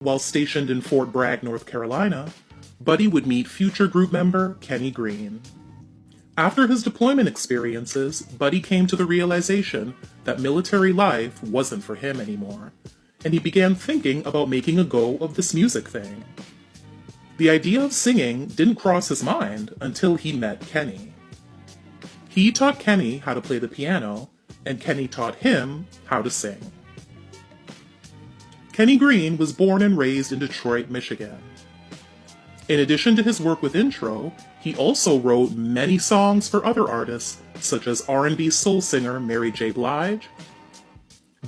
While stationed in Fort Bragg, North Carolina, Buddy would meet future group member Kenny Green. After his deployment experiences, Buddy came to the realization that military life wasn't for him anymore, and he began thinking about making a go of this music thing. The idea of singing didn't cross his mind until he met Kenny. He taught Kenny how to play the piano, and Kenny taught him how to sing. Kenny Green was born and raised in Detroit, Michigan. In addition to his work with Intro, he also wrote many songs for other artists such as R&B soul singer Mary J. Blige,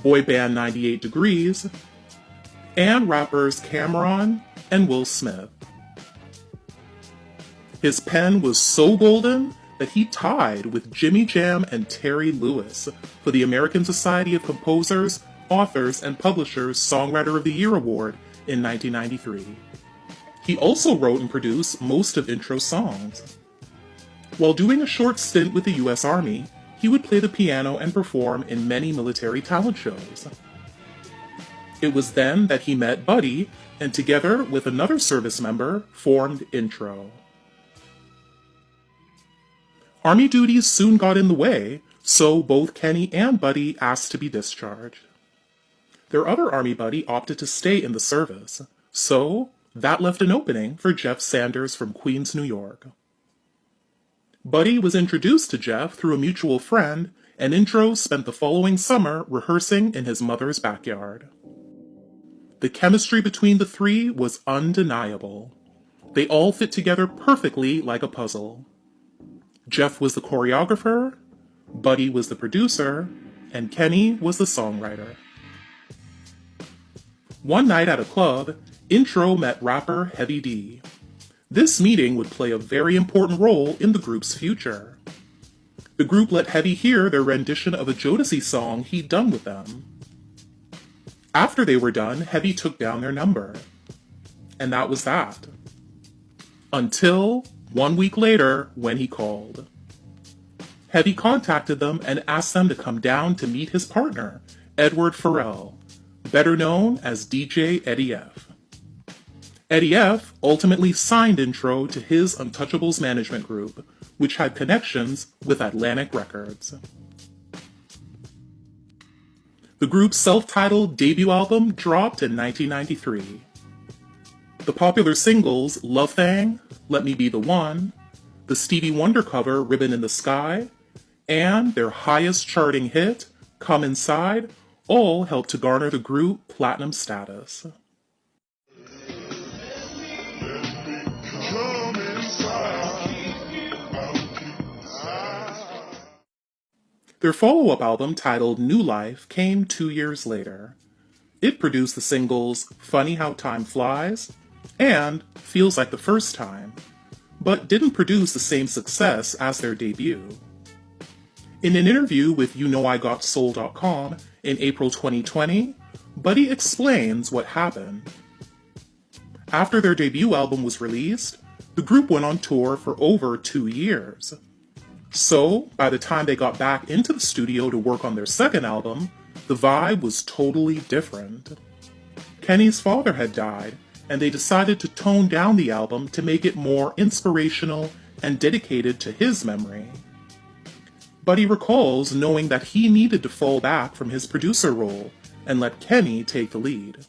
boy band 98 Degrees, and rappers Cameron and Will Smith. His pen was so golden that he tied with Jimmy Jam and Terry Lewis for the American Society of Composers, Authors, and Publishers Songwriter of the Year Award in 1993. He also wrote and produced most of Intro's songs. While doing a short stint with the U.S. Army, he would play the piano and perform in many military talent shows. It was then that he met Buddy, and together with another service member, formed Intro. Army duties soon got in the way, so both Kenny and Buddy asked to be discharged. Their other Army buddy opted to stay in the service, so that left an opening for Jeff Sanders from Queens, New York. Buddy was introduced to Jeff through a mutual friend, and Intro spent the following summer rehearsing in his mother's backyard. The chemistry between the three was undeniable. They all fit together perfectly like a puzzle. Jeff was the choreographer, Buddy was the producer, and Kenny was the songwriter. One night at a club, Intro met rapper Heavy D. This meeting would play a very important role in the group's future. The group let Heavy hear their rendition of a Jodeci song he'd done with them. After they were done, Heavy took down their number. And that was that. Until 1 week later, when he called. Heavy contacted them and asked them to come down to meet his partner, Edward Farrell, better known as DJ Eddie F. Eddie F. ultimately signed Intro to his Untouchables management group, which had connections with Atlantic Records. The group's self-titled debut album dropped in 1993. The popular singles Love Thang, Let Me Be the One, the Stevie Wonder cover Ribbon in the Sky, and their highest charting hit, Come Inside, all helped to garner the group platinum status. Their follow-up album, titled New Life, came 2 years later. It produced the singles Funny How Time Flies and Feels Like the First Time, but didn't produce the same success as their debut. In an interview with YouKnowIGotSoul.com in April 2020, Buddy explains what happened. After their debut album was released, the group went on tour for over 2 years. So, by the time they got back into the studio to work on their second album, the vibe was totally different. Kenny's father had died, and they decided to tone down the album to make it more inspirational and dedicated to his memory. Buddy recalls knowing that he needed to fall back from his producer role and let Kenny take the lead.